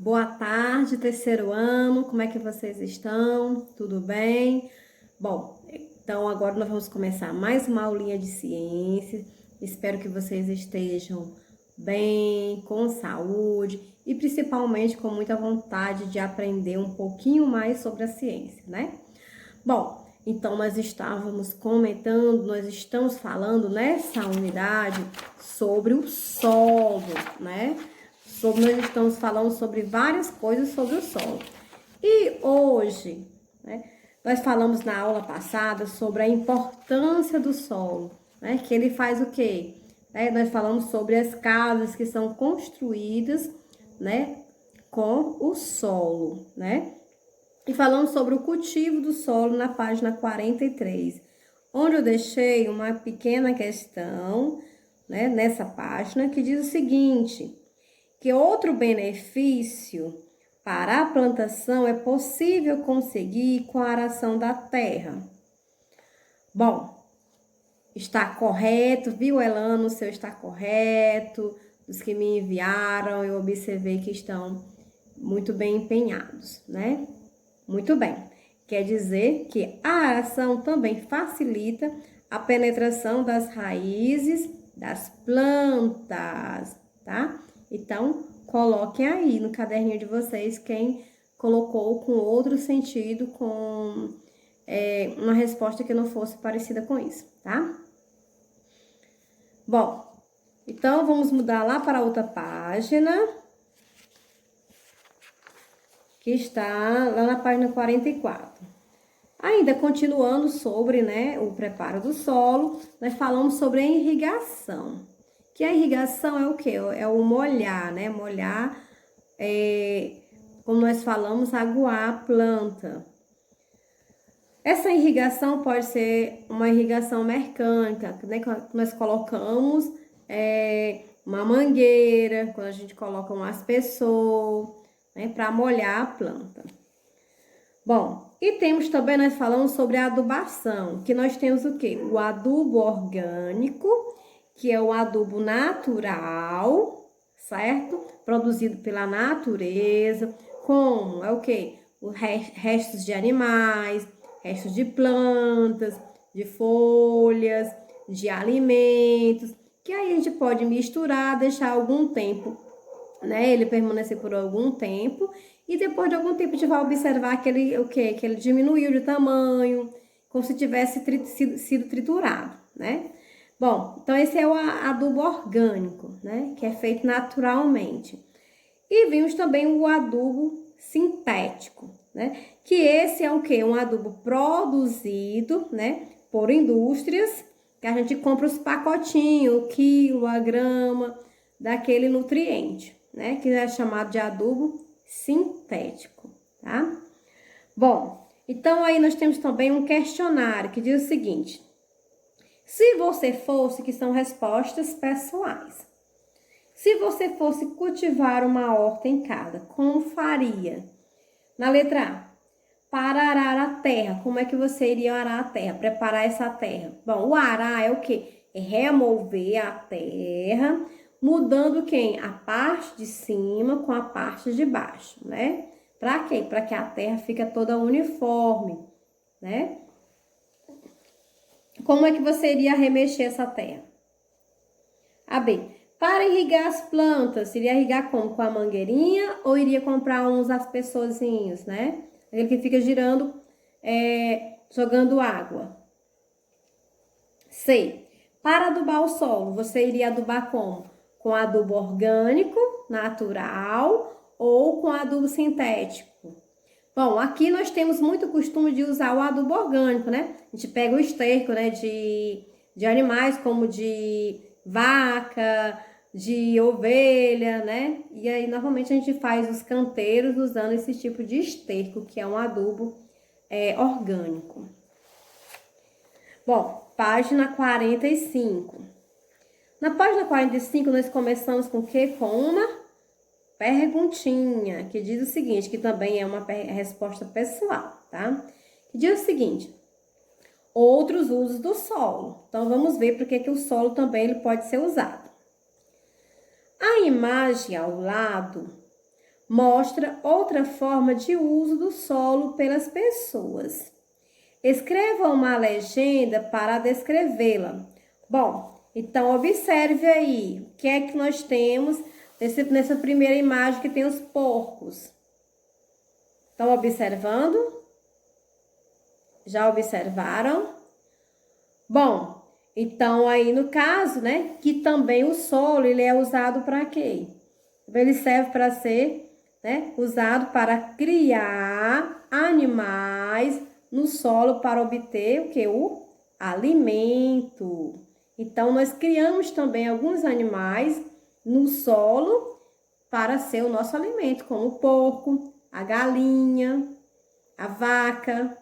Boa tarde, terceiro ano, como é que vocês estão? Tudo bem? Bom, então agora nós vamos começar mais uma aulinha de ciências. Espero que vocês estejam bem, com saúde e principalmente com muita vontade de aprender um pouquinho mais sobre a ciência, né? Bom, então nós estávamos comentando, nós estamos falando nessa unidade sobre o solo, né? Nós estamos falando sobre várias coisas sobre o solo. E hoje, né, nós falamos na aula passada sobre a importância do solo, né? Que ele faz o quê? Nós falamos sobre as casas que são construídas, né, com o solo, né? E falamos sobre o cultivo do solo na página 43, onde eu deixei uma pequena questão, né, nessa página, que diz o seguinte: que outro benefício para a plantação é possível conseguir com a aração da terra. Bom, está correto, viu, Elano? O seu está correto. Os que me enviaram, eu observei que estão muito bem empenhados, né? Muito bem. Quer dizer que a aração também facilita a penetração das raízes das plantas, tá? Então, coloquem aí no caderninho de vocês quem colocou com outro sentido, com uma resposta que não fosse parecida com isso, tá? Bom, então vamos mudar lá para outra página, que está lá na página 44. Ainda continuando sobre, né, o preparo do solo, nós falamos sobre a irrigação. Que a irrigação é o quê? É o molhar, né? Molhar, como nós falamos, aguar a planta. Essa irrigação pode ser uma irrigação mecânica, né? Quando nós colocamos uma mangueira, quando a gente coloca um aspersor, né, para molhar a planta. Bom, e temos também, nós falamos sobre a adubação, que nós temos o quê? O adubo orgânico, que é o adubo natural, certo? Produzido pela natureza, como é o quê? Os restos de animais, restos de plantas, de folhas, de alimentos, que aí a gente pode misturar, deixar algum tempo, né? Ele permanecer por algum tempo. E depois de algum tempo a gente vai observar que ele diminuiu de tamanho, como se tivesse sido triturado, né? Bom, então esse é o adubo orgânico, né? Que é feito naturalmente. E vimos também o adubo sintético, né? Que esse é o quê? Um adubo produzido, né? Por indústrias, que a gente compra os pacotinhos, o quilo, a grama, daquele nutriente, né? Que é chamado de adubo sintético, tá? Bom, então aí nós temos também um questionário que diz o seguinte: se você fosse, que são respostas pessoais, se você fosse cultivar uma horta em casa, como faria? Na letra A, para arar a terra, como é que você iria arar a terra, preparar essa terra? Bom, o arar é o quê? É remover a terra, mudando quem? A parte de cima com a parte de baixo, né? Para quê? Para que a terra fique toda uniforme, né? Como é que você iria remexer essa terra? A B, para irrigar as plantas, iria irrigar como? Com a mangueirinha ou iria comprar uns aspersorzinhos, né? Aquele que fica girando, jogando água. C, para adubar o solo, você iria adubar como? Com adubo orgânico, natural ou com adubo sintético? Bom, aqui nós temos muito costume de usar o adubo orgânico, né? A gente pega o esterco, né, de animais como de vaca, de ovelha, né? E aí, normalmente, a gente faz os canteiros usando esse tipo de esterco, que é um adubo orgânico. Bom, página 45. Na página 45, nós começamos com o quê? Com uma perguntinha, que diz o seguinte, que também é uma resposta pessoal, tá? Que diz o seguinte: outros usos do solo. Então, vamos ver por que o solo também ele pode ser usado. A imagem ao lado mostra outra forma de uso do solo pelas pessoas. Escreva uma legenda para descrevê-la. Bom, então observe aí o que é que nós temos nessa primeira imagem que tem os porcos. Estão observando? Já observaram? Bom, então aí no caso, né, que também o solo, ele é usado para quê? Ele serve para ser, né, usado para criar animais no solo para obter o que? O alimento. Então, nós criamos também alguns animais no solo para ser o nosso alimento, como o porco, a galinha, a vaca,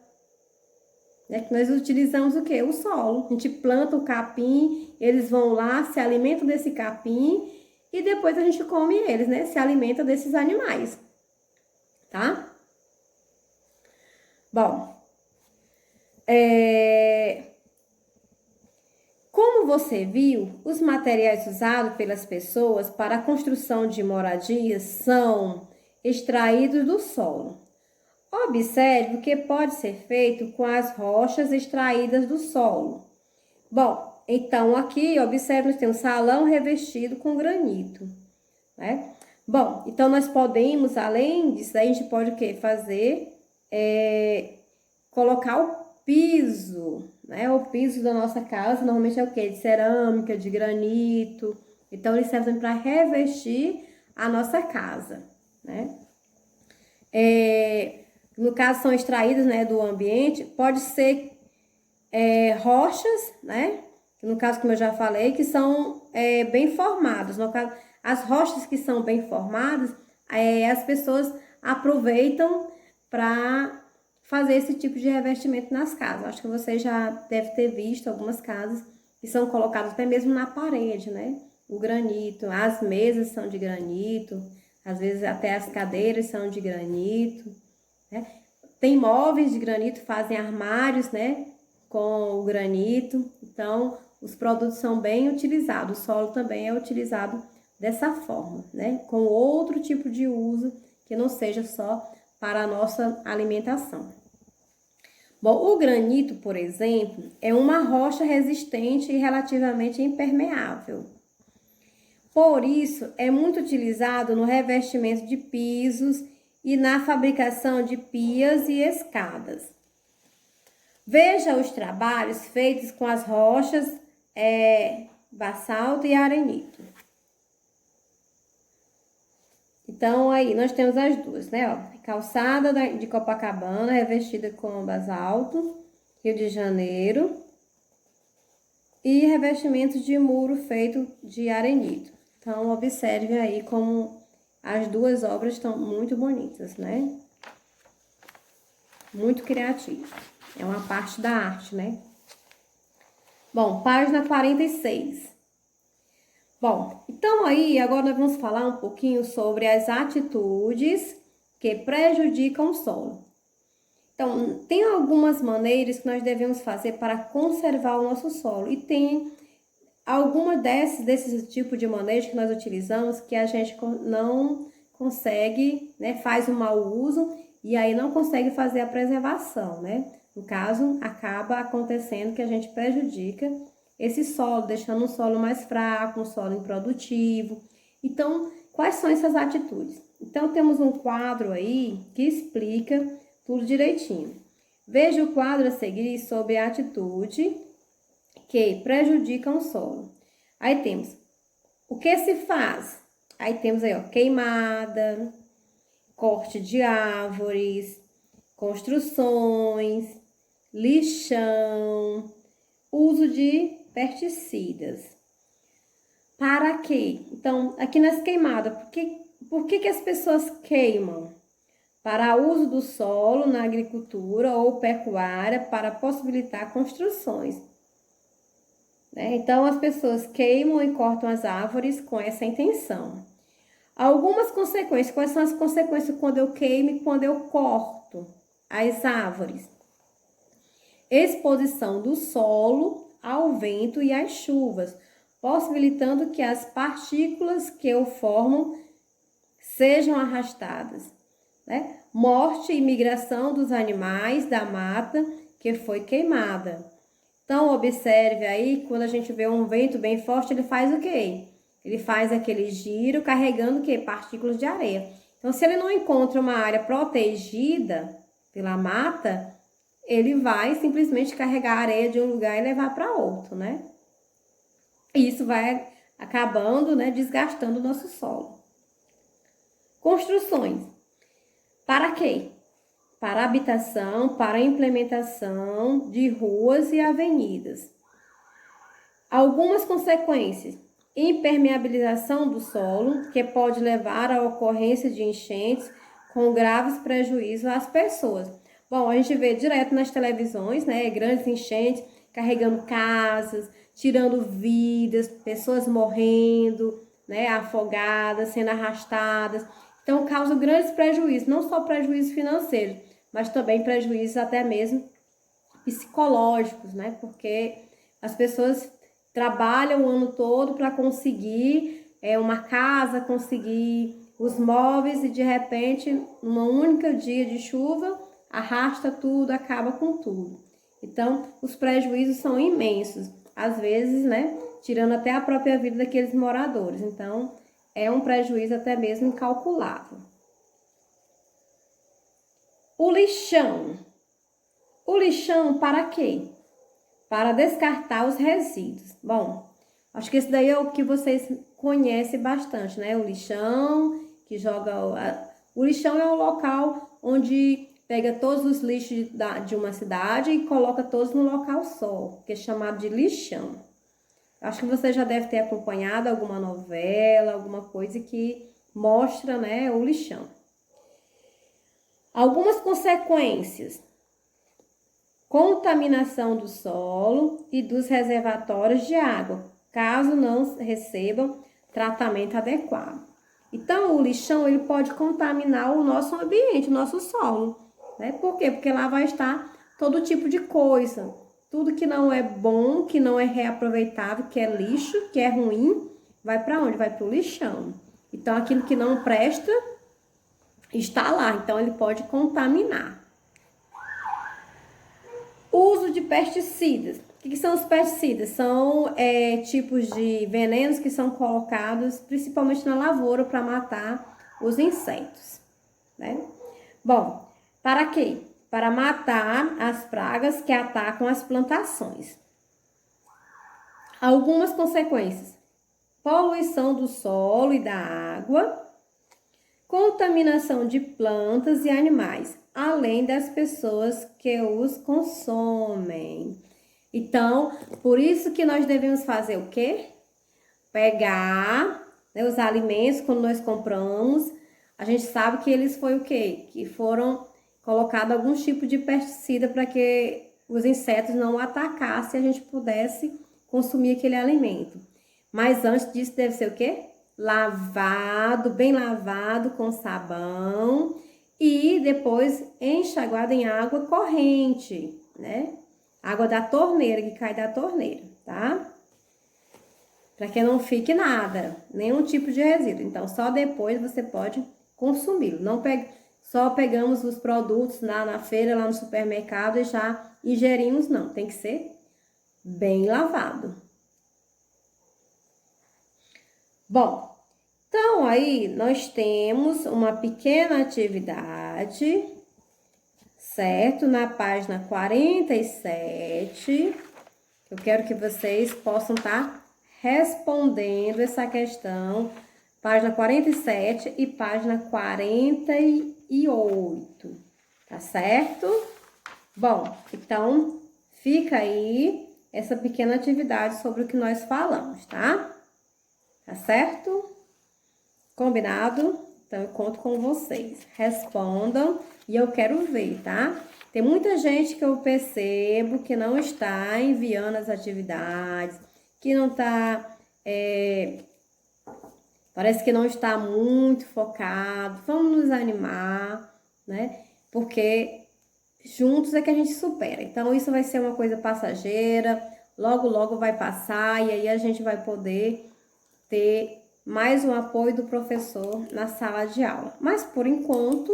né? Que nós utilizamos o que? O solo. A gente planta o capim, eles vão lá, se alimentam desse capim e depois a gente come eles, né? Se alimenta desses animais, tá? Bom, como você viu, os materiais usados pelas pessoas para a construção de moradias são extraídos do solo. Observe o que pode ser feito com as rochas extraídas do solo. Bom, então aqui, observe, nós temos um salão revestido com granito, né? Bom, então nós podemos, além disso, a gente pode o quê? Fazer, colocar o piso, né? O piso da nossa casa normalmente é o quê? De cerâmica, de granito. Então, eles servem para revestir a nossa casa, né? No caso, são extraídas, né, do ambiente. Pode ser rochas, né? No caso, como eu já falei, que são bem formadas. No caso, as rochas que são bem formadas, as pessoas aproveitam para fazer esse tipo de revestimento nas casas. Acho que você já deve ter visto algumas casas que são colocadas até mesmo na parede, né? O granito, as mesas são de granito, às vezes até as cadeiras são de granito, né? Tem móveis de granito, fazem armários, né? Com o granito. Então, os produtos são bem utilizados. O solo também é utilizado dessa forma, né? Com outro tipo de uso que não seja só para a nossa alimentação. Bom, o granito, por exemplo, é uma rocha resistente e relativamente impermeável. Por isso, é muito utilizado no revestimento de pisos e na fabricação de pias e escadas. Veja os trabalhos feitos com as rochas basalto e arenito. Então, aí, nós temos as duas, né? Ó, calçada de Copacabana, revestida com basalto, Rio de Janeiro. E revestimento de muro feito de arenito. Então, observe aí como as duas obras estão muito bonitas, né? Muito criativo. É uma parte da arte, né? Bom, página 46. Bom, então aí agora nós vamos falar um pouquinho sobre as atitudes que prejudicam o solo. Então, tem algumas maneiras que nós devemos fazer para conservar o nosso solo. E tem alguma desses tipos de maneiras que nós utilizamos que a gente não consegue, né? Faz um mau uso e aí não consegue fazer a preservação, né? No caso, acaba acontecendo que a gente prejudica esse solo, deixando um solo mais fraco, um solo improdutivo. Então, quais são essas atitudes? Então, temos um quadro aí que explica tudo direitinho. Veja o quadro a seguir sobre a atitude que prejudicam o solo. Aí temos o que se faz. Aí temos aí, ó, queimada, corte de árvores, construções, lixão, uso de pesticidas. Para quê? Então, aqui nas queimadas, por que as pessoas queimam? Para uso do solo na agricultura ou pecuária para possibilitar construções. Né? Então, as pessoas queimam e cortam as árvores com essa intenção. Algumas consequências. Quais são as consequências quando eu queimo e quando eu corto as árvores? Exposição do solo ao vento e às chuvas, possibilitando que as partículas que o formam sejam arrastadas, né? Morte e migração dos animais da mata que foi queimada. Então, observe aí, quando a gente vê um vento bem forte, ele faz o quê? Ele faz aquele giro carregando o quê? Partículas de areia. Então, se ele não encontra uma área protegida pela mata, ele vai simplesmente carregar a areia de um lugar e levar para outro, né? E isso vai acabando, né, desgastando o nosso solo. Construções. Para quê? Para habitação, para a implementação de ruas e avenidas. Algumas consequências: impermeabilização do solo, que pode levar à ocorrência de enchentes com graves prejuízos às pessoas. Bom, a gente vê direto nas televisões, né, grandes enchentes carregando casas, tirando vidas, pessoas morrendo, né, afogadas, sendo arrastadas. Então, causa grandes prejuízos, não só prejuízos financeiros, mas também prejuízos até mesmo psicológicos, né? Porque as pessoas trabalham o ano todo para conseguir uma casa, conseguir os móveis e de repente, numa única dia de chuva, arrasta tudo, acaba com tudo. Então, os prejuízos são imensos, às vezes, né? Tirando até a própria vida daqueles moradores. Então, é um prejuízo até mesmo incalculável. O lixão. O lixão para quê? Para descartar os resíduos. Bom, acho que esse daí é o que vocês conhecem bastante, né? O lixão, que joga... O lixão é o local onde pega todos os lixos de uma cidade e coloca todos no local só, que é chamado de lixão. Acho que você já deve ter acompanhado alguma novela, alguma coisa que mostra, né, o lixão. Algumas consequências: contaminação do solo e dos reservatórios de água, caso não recebam tratamento adequado. Então, o lixão ele pode contaminar o nosso ambiente, o nosso solo, né? Por quê? Porque lá vai estar todo tipo de coisa, tudo que não é bom, que não é reaproveitável, que é lixo, que é ruim, vai para onde? Vai para o lixão. Então, aquilo que não presta está lá, então ele pode contaminar. Uso de pesticidas. O que são os pesticidas? São tipos de venenos que são colocados principalmente na lavoura para matar os insetos, né? Bom, para quê? Para matar as pragas que atacam as plantações. Algumas consequências: poluição do solo e da água, contaminação de plantas e animais, além das pessoas que os consomem. Então, por isso que nós devemos fazer o quê? Pegar, né, os alimentos quando nós compramos, a gente sabe que eles foi o quê? Que foram colocados algum tipo de pesticida para que os insetos não atacassem e a gente pudesse consumir aquele alimento. Mas antes disso deve ser o quê? Lavado, bem lavado com sabão e depois enxaguado em água corrente, né? Água da torneira, que cai da torneira, tá? Para que não fique nada, nenhum tipo de resíduo. Então, só depois você pode consumi-lo. Não só pegamos os produtos lá na feira, lá no supermercado e já ingerimos, não. Tem que ser bem lavado. Bom, então aí nós temos uma pequena atividade, certo? Na página 47, eu quero que vocês possam estar respondendo essa questão, página 47 e página 48, tá certo? Bom, então fica aí essa pequena atividade sobre o que nós falamos, tá? Tá certo? Combinado? Então, eu conto com vocês. Respondam e eu quero ver, tá? Tem muita gente que eu percebo que não está enviando as atividades, que não está... parece que não está muito focado. Vamos nos animar, né? Porque juntos é que a gente supera. Então, isso vai ser uma coisa passageira. Logo, logo vai passar e aí a gente vai poder ter mais um apoio do professor na sala de aula. Mas por enquanto,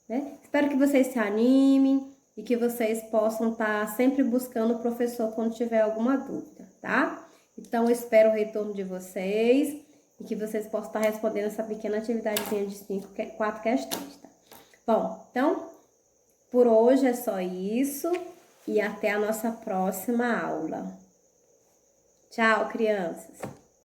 né, espero que vocês se animem e que vocês possam estar sempre buscando o professor quando tiver alguma dúvida, tá? Então, eu espero o retorno de vocês e que vocês possam estar respondendo essa pequena atividadezinha de 4 questões, tá? Bom, então, por hoje é só isso e até a nossa próxima aula. Tchau, crianças!